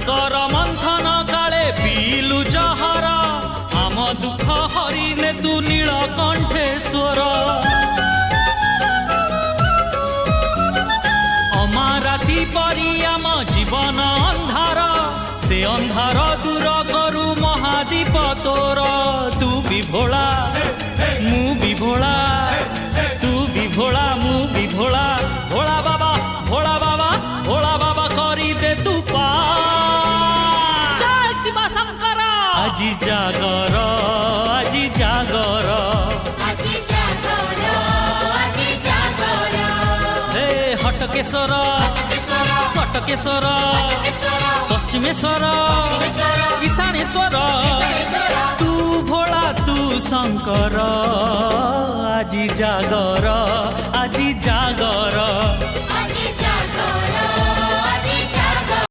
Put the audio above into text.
सागर मंथन काले पीलु जहर आम दुख हरिने तू नीलकंठेश्वर अमाराती परी आम जीवन अंधार से अंधार दूर करू महादीप तोर तू भी भोला मु भी भोला तू भी भोला मु भी भोला भोला बाबा भोला बाबा भोला बाबा करी दे तू पा जय शिव शंकर আজি जागर আজি जागर हे हटकेश्वर कटकेश्वर पश्चिमेश्वर ईशानेश्वर तू भोला तू शंकर আজি जागर আজি जागर